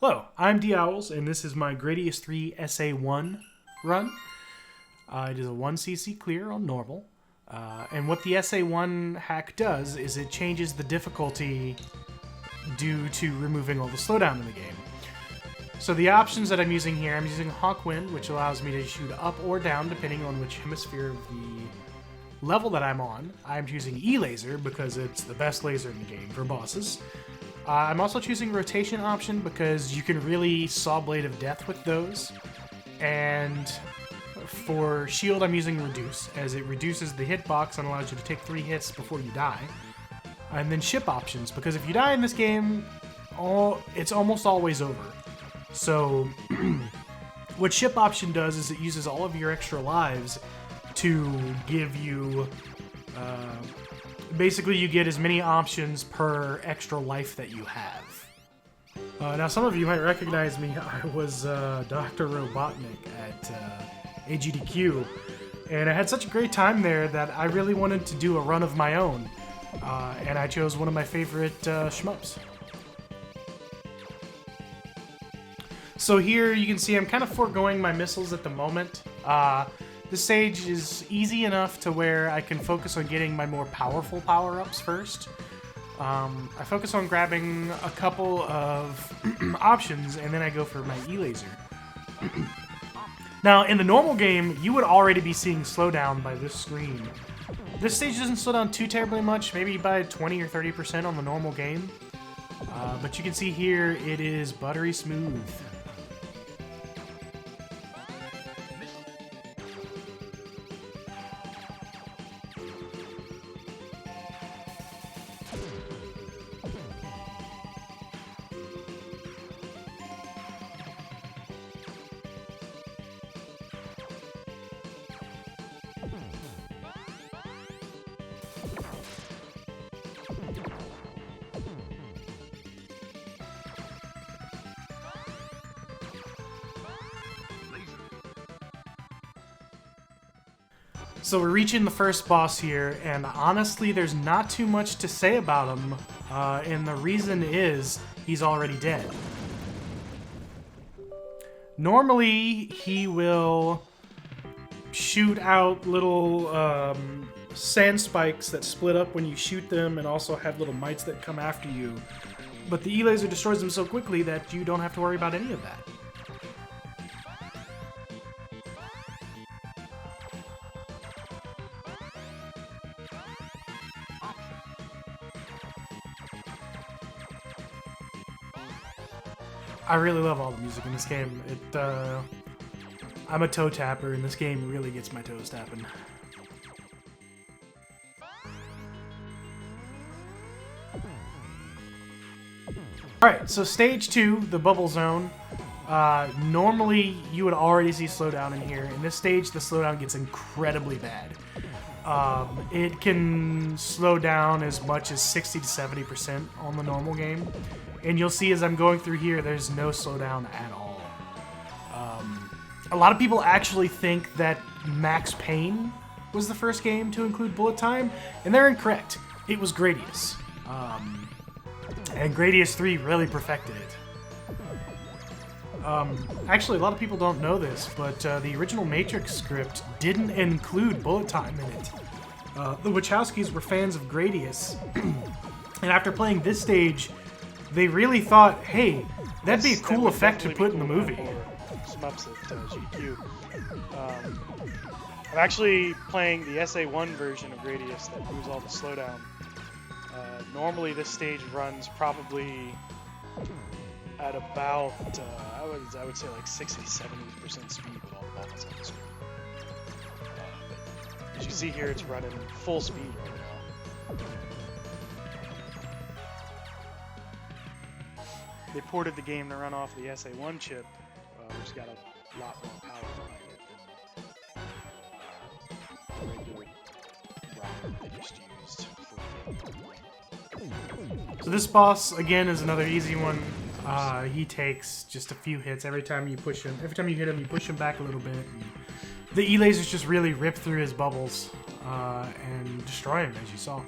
Hello, I'm Owls, and this is my Gradius III SA-1 run. It is a 1cc clear on normal. And what the SA-1 hack does is it changes the difficulty due to removing all the slowdown in the game. So the options that I'm using here, I'm using Hawkwind, which allows me to shoot up or down depending on which hemisphere of the level that I'm on. I'm choosing E-Laser because it's the best laser in the game for bosses. I'm also choosing rotation option because you can really saw Blade of Death with those. And for shield, I'm using reduce, as it reduces the hitbox and allows you to take 3 hits before you die. And then ship options, because if you die in this game, it's almost always over. So what ship option does is it uses all of your extra lives to give you basically you get as many options per extra life that you have. Now some of you might recognize me. I was Dr. Robotnik at AGDQ, and I had such a great time there that I really wanted to do a run of my own, and I chose one of my favorite shmups. So here you can see I'm kind of foregoing my missiles at the moment. This stage is easy enough to where I can focus on getting my more powerful power-ups first. I focus on grabbing a couple of options, and then I go for my E-Laser. Now, in the normal game, you would already be seeing slowdown by this screen. This stage doesn't slow down too terribly much, maybe by 20 or 30% on the normal game. But you can see here, it is buttery smooth. So we're reaching the first boss here, and honestly, there's not too much to say about him, and the reason is he's already dead. Normally, he will shoot out little sand spikes that split up when you shoot them, and also have little mites that come after you. But the E-Laser destroys them so quickly that you don't have to worry about any of that. I really love all the music in this game. I'm a toe tapper, and this game really gets my toes tapping. Alright, so stage 2, the bubble zone. Normally, you would already see slowdown in here. In this stage, the slowdown gets incredibly bad. It can slow down as much as 60 to 70% on the normal game. And you'll see as I'm going through here, there's no slowdown at all. A lot of people actually think that Max Payne was the first game to include bullet time, and they're incorrect. It was Gradius. And Gradius 3 really perfected it. Actually, a lot of people don't know this, but the original Matrix script didn't include bullet time in it. The Wachowskis were fans of Gradius, and after playing this stage, they really thought, hey, that'd be a cool effect to put in the movie. Shmups at GQ. I'm actually playing the SA-1 version of Gradius that moves all the slowdown. Normally this stage runs probably at about, I would say like 60-70% speed with all the buttons on the screen. But as you see here, it's running full speed right now. They ported the game to run off the SA-1 chip, which got a lot more power behind it than the regular ROM they just used for the game. So this boss, again, is another easy one. He takes just a few hits every time you push him. Every time you hit him, you push him back a little bit. And the E-Lasers just really rip through his bubbles and destroy him, as you saw.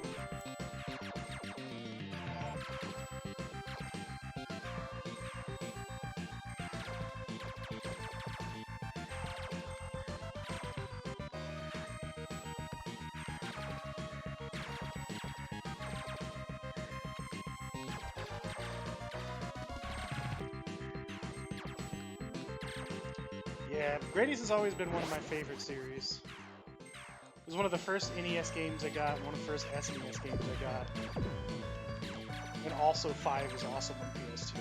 Yeah, Gradius has always been one of my favorite series. It was one of the first NES games I got, one of the first SNES games I got. And also 5 was awesome on PS2.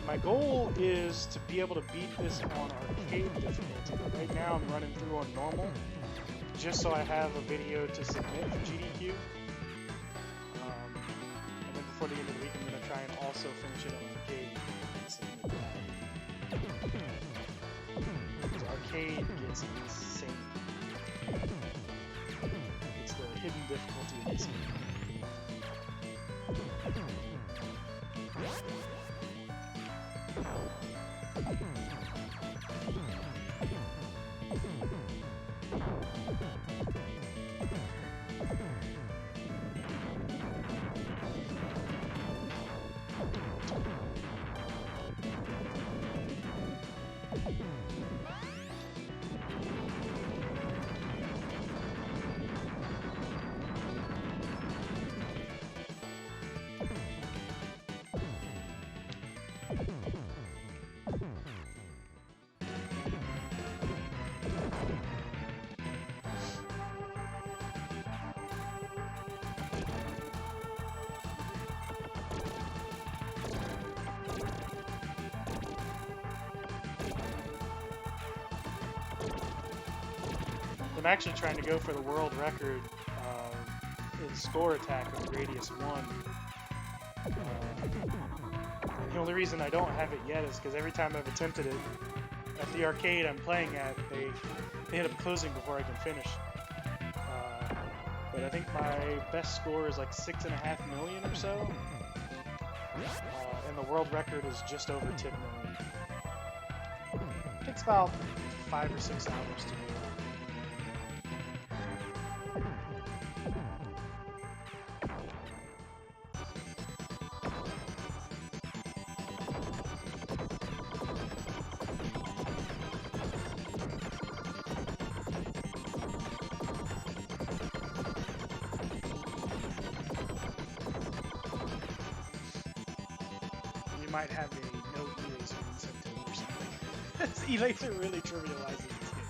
My goal is to be able to beat this on arcade difficulty. Right now I'm running through on normal, just so I have a video to submit for GDQ. And then before the end of the week I'm going to try and also finish it on arcade and submit that. Because arcade gets insane. It's the hidden difficulty in this game. I'm actually trying to go for the world record in score attack with Gradius 1. The only reason I don't have it yet is because every time I've attempted it at the arcade I'm playing at, they end up closing before I can finish. But I think my best score is like 6.5 million or so, and the world record is just over 10 million. It takes about 5 or 6 hours to do. Might have a no eraser incentive or something. Eraser really trivializes this game.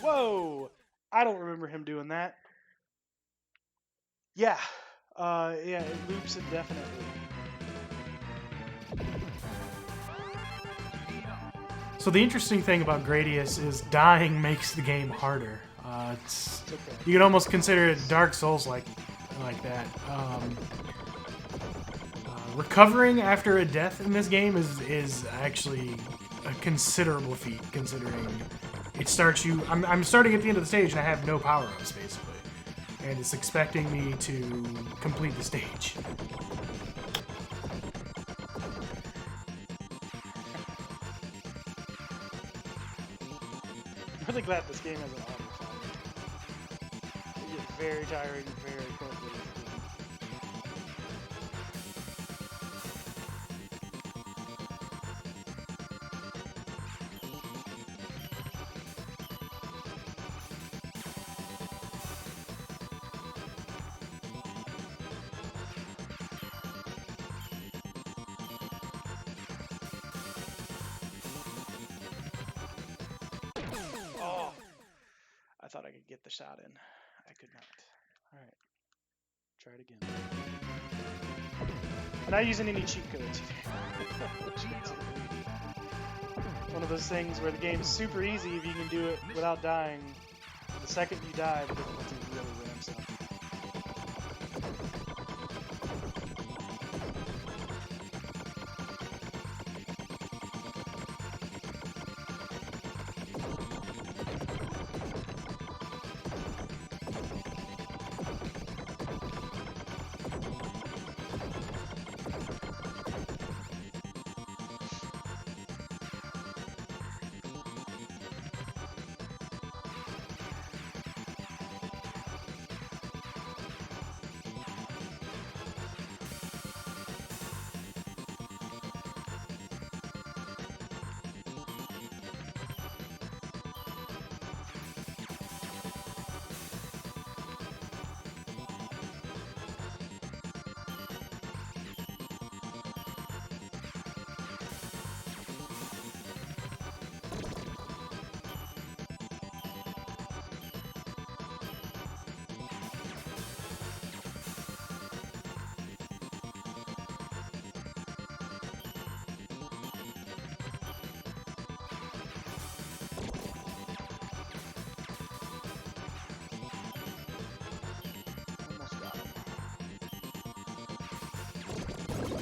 Whoa! I don't remember him doing that. Yeah. Yeah, it loops indefinitely. So the interesting thing about Gradius is dying makes the game harder. It's okay. You could almost consider it Dark Souls like that. Recovering after a death in this game is actually a considerable feat, considering it starts you. I'm starting at the end of the stage and I have no power-ups basically, and it's expecting me to complete the stage. I'm really glad this game has an auto fire. It gets very tiring very quickly. Oh, I thought I could get the shot in. I could not. All right, try it again. I'm not using any cheat codes. One of those things where the game's super easy if you can do it without dying. The second you die, the difficulty really ramps up.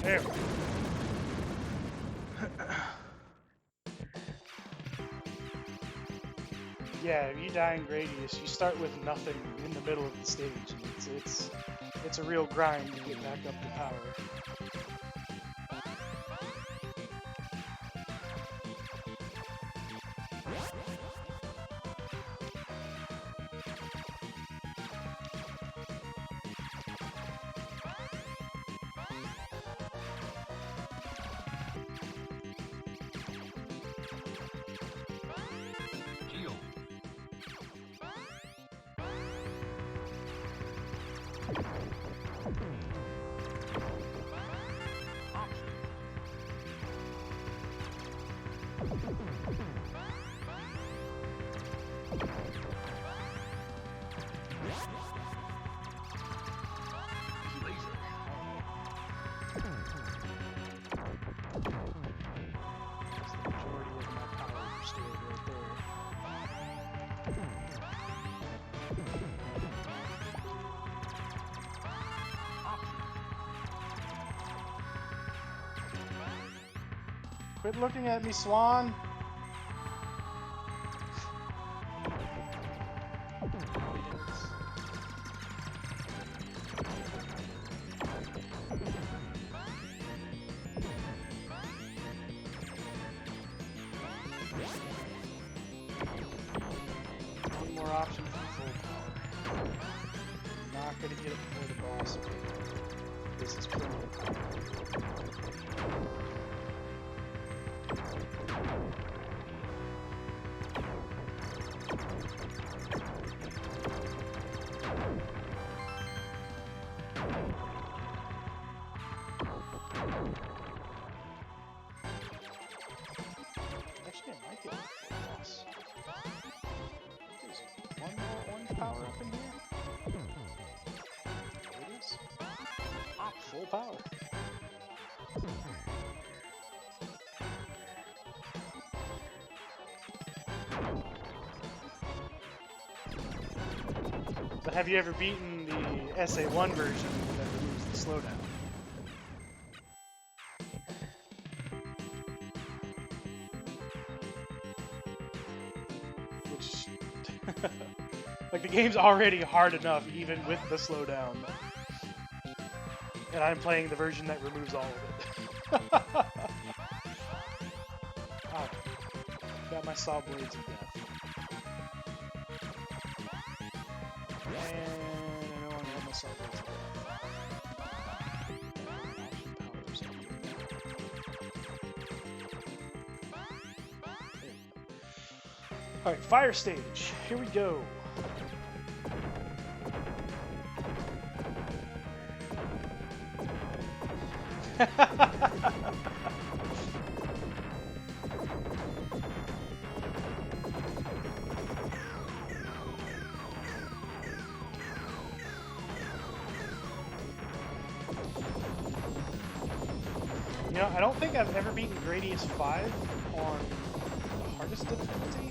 There we go. Yeah, if you die in Gradius, you start with nothing in the middle of the stage, and it's a real grind to get back up to power. Quit looking at me, Swan. One more option for full power. Not gonna get it before the boss. This is pretty power. Actually, I might get it before the boss. There's one more orange power up in here. There it is. Full power. But have you ever beaten the SA-1 version that removes the slowdown? Which, like, the game's already hard enough even with the slowdown. And I'm playing the version that removes all of it. Alright. Got my saw blades of death. And I know I'm gonna have my saw blades of death. Alright, fire stage. Here we go. You know, I don't think I've ever beaten Gradius 5 on the hardest difficulty.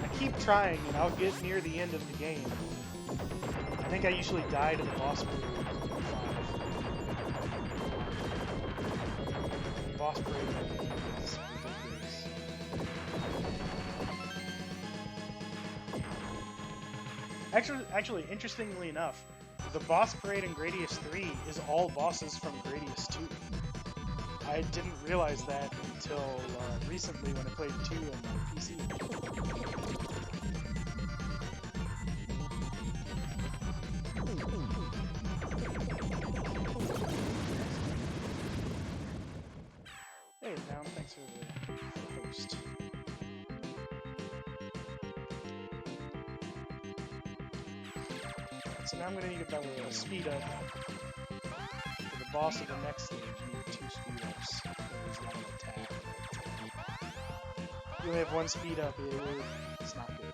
I keep trying and I'll get near the end of the game. I think I usually die to the boss parade on 5. The boss parade is ridiculous. Actually, interestingly enough, the boss parade in Gradius 3 is all bosses from Gradius 2. I didn't realize that until recently when I played 2 on PC. Hey, Down, thanks for the host. So now I'm going to need about a speed up. For the boss of the next stage, you need 2 speed ups. There's not an attack. If you only have 1 speed up, it's not good.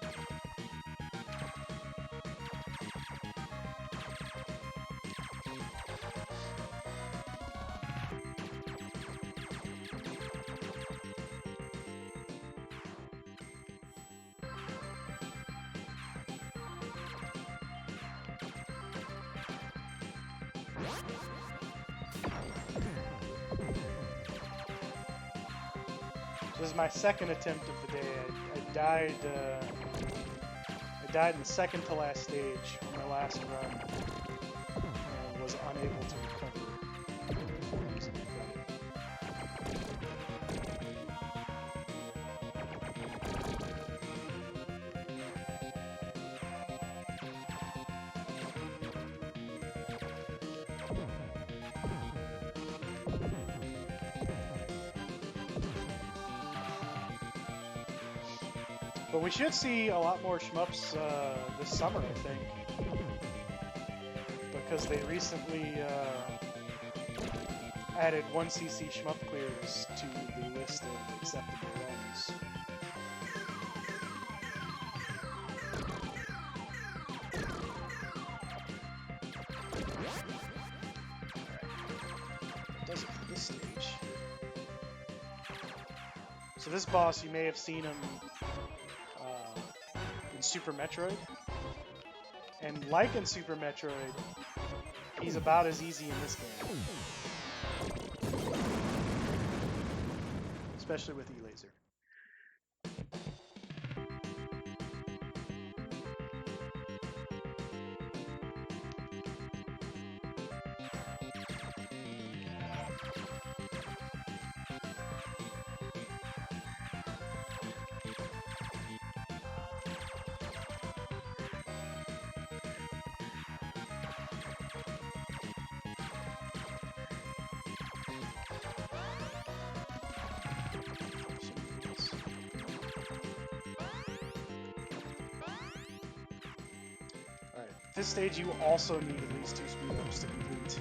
This is my second attempt of the day. I died in the second to last stage on my last run and was unable to recover. But we should see a lot more shmups this summer, I think, because they recently added 1cc shmup clears to the list of acceptable runs. That does it for this stage. So this boss, you may have seen him in Super Metroid, and like in Super Metroid, he's about as easy in this game, especially with E-Laser. This stage, you also need at least 2 speed-ups to complete.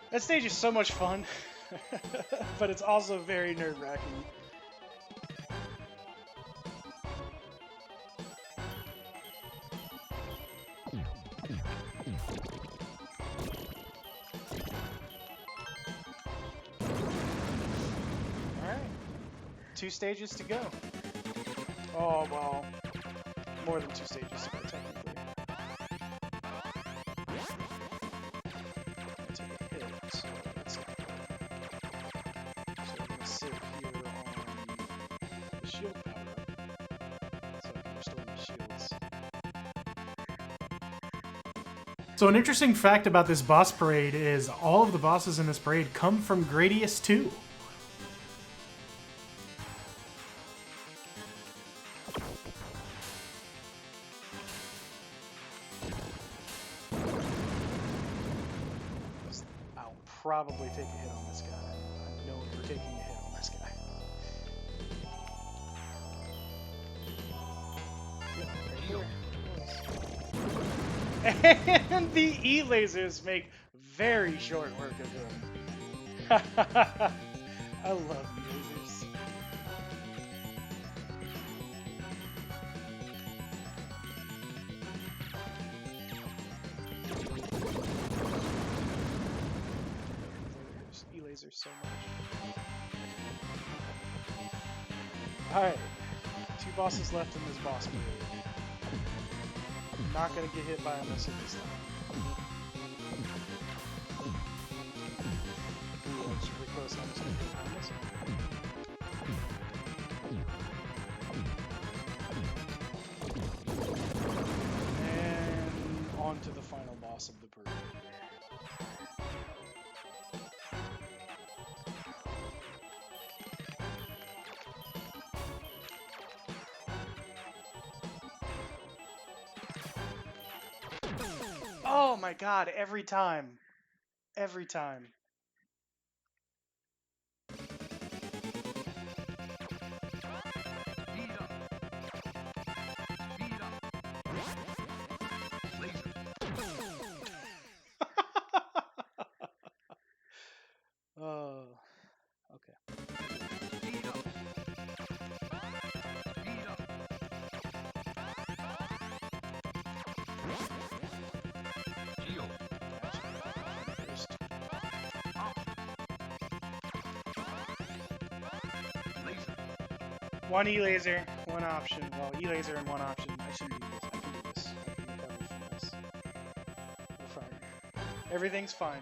That stage is so much fun, but it's also very nerve-wracking. Alright, 2 stages to go. Oh, well, more than 2 stages, technically. So an interesting fact about this boss parade is all of the bosses in this parade come from Gradius II. I'll probably take a hit on this guy. I'm known for taking a hit on this guy. And the E-lasers make very short work of him. I love E-lasers. E-lasers so much. Alright, 2 bosses left in this boss parade. Not gonna get hit by a missile this time. Ooh, that's really close. I'm just gonna hit by a missile. And on to the final boss of the parade. Oh my god, every time. Every time. One E-laser, one option. Well, E-laser and one option. I shouldn't do this. I can do this. I can recover from this. We're fine. Everything's fine.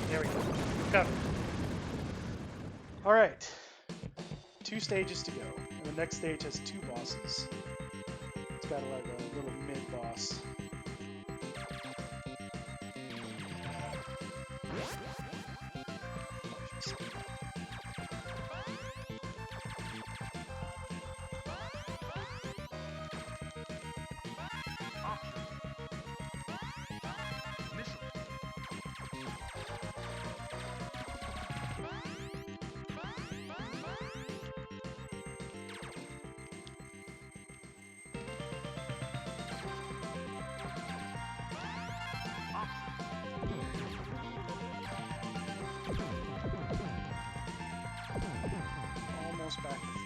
There we go. Covered. Alright. 2 stages to go. And the next stage has 2 bosses. It's got like a little mid-boss. Almost back to full.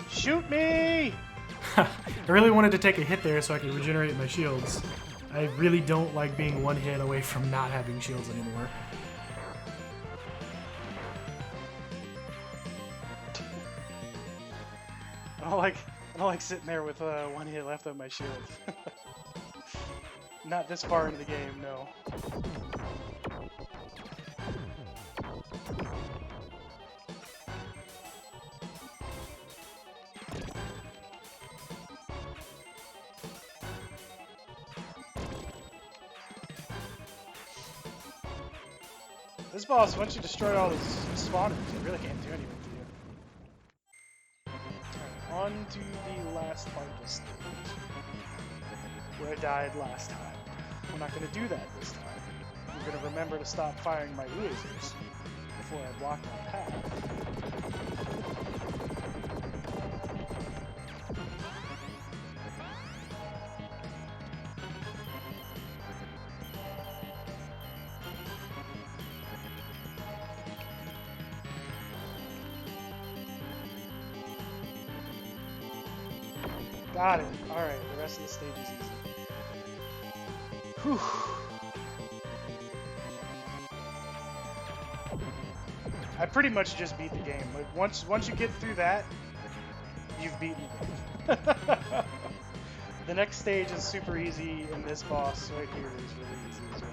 Shoot me! I really wanted to take a hit there so I could regenerate my shields. I really don't like being one hit away from not having shields anymore. I don't like sitting there with 1 hit left on my shield. Not this far into the game, no. This boss, once you destroy all these spawners, it really can't do anything to you. Alright, on to the last part of this stage, where I died last time. We're not going to do that this time. We're going to remember to stop firing my lasers before I block my path. Got it. Alright, the rest of the stage is easy. Whew. I pretty much just beat the game. Like once you get through that, you've beaten the game. The next stage is super easy, and this boss right here is really easy as well.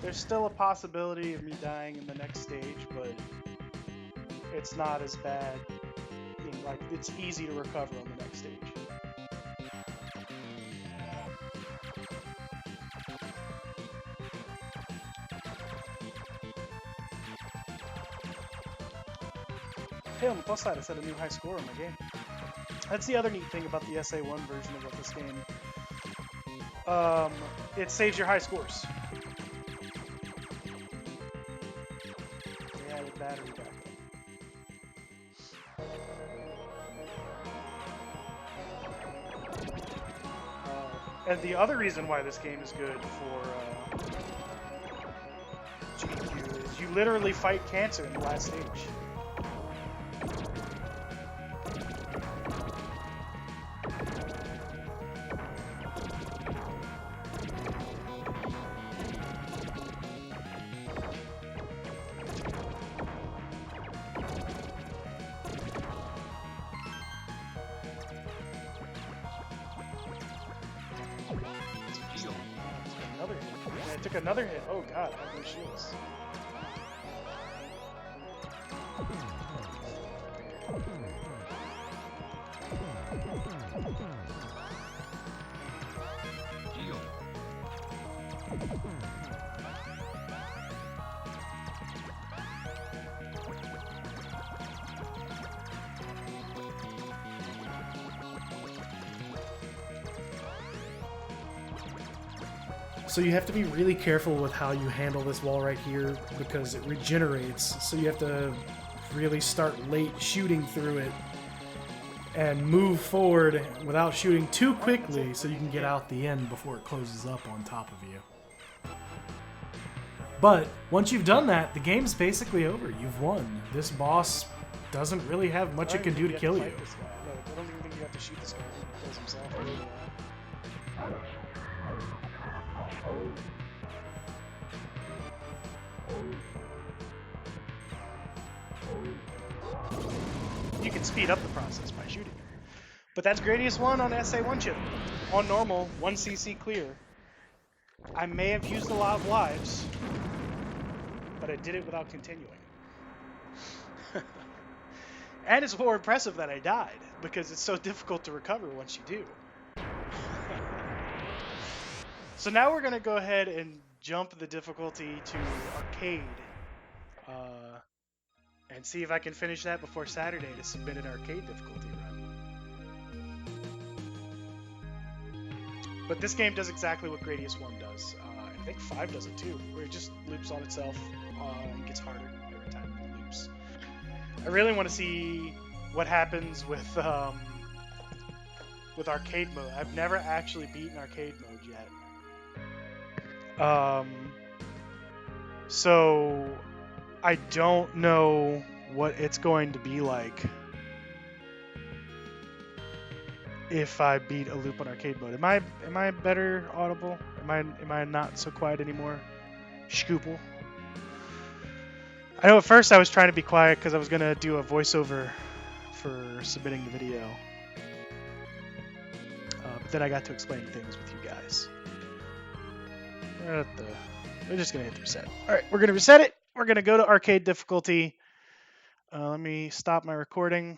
There's still a possibility of me dying in the next stage, but it's not as bad. I mean, like, it's easy to recover on the next stage. Hey, on the plus side, I set a new high score on my game. That's the other neat thing about the SA-1 version of this game. It saves your high scores. Battery backup. And the other reason why this game is good for GQ is you literally fight cancer in the last stage. Took another hit. Oh god, I have no shields. So you have to be really careful with how you handle this wall right here because it regenerates. So you have to really start late shooting through it and move forward without shooting too quickly so you can get out the end before it closes up on top of you. But once you've done that, the game's basically over. You've won. This boss doesn't really have much it can do to kill you. I don't even think you have to shoot this guy. He kills himself. You can speed up the process by shooting him. But that's Gradius 1 on SA1 chip. On normal, 1cc clear. I may have used a lot of lives, but I did it without continuing. And it's more impressive that I died, because it's so difficult to recover once you do. So now we're going to go ahead and jump the difficulty to arcade. And see if I can finish that before Saturday to submit an arcade difficulty run. But this game does exactly what Gradius 1 does. I think 5 does it too, where it just loops on itself and gets harder every time it loops. I really want to see what happens with arcade mode. I've never actually beaten arcade mode yet. So I don't know what it's going to be like if I beat a loop on arcade mode. Am I better audible? Am I not so quiet anymore? Scoople. I know at first I was trying to be quiet because I was gonna do a voiceover for submitting the video, but then I got to explain things with you guys. We're just gonna hit reset. All right, we're gonna reset it. We're gonna go to arcade difficulty. Let me stop my recording.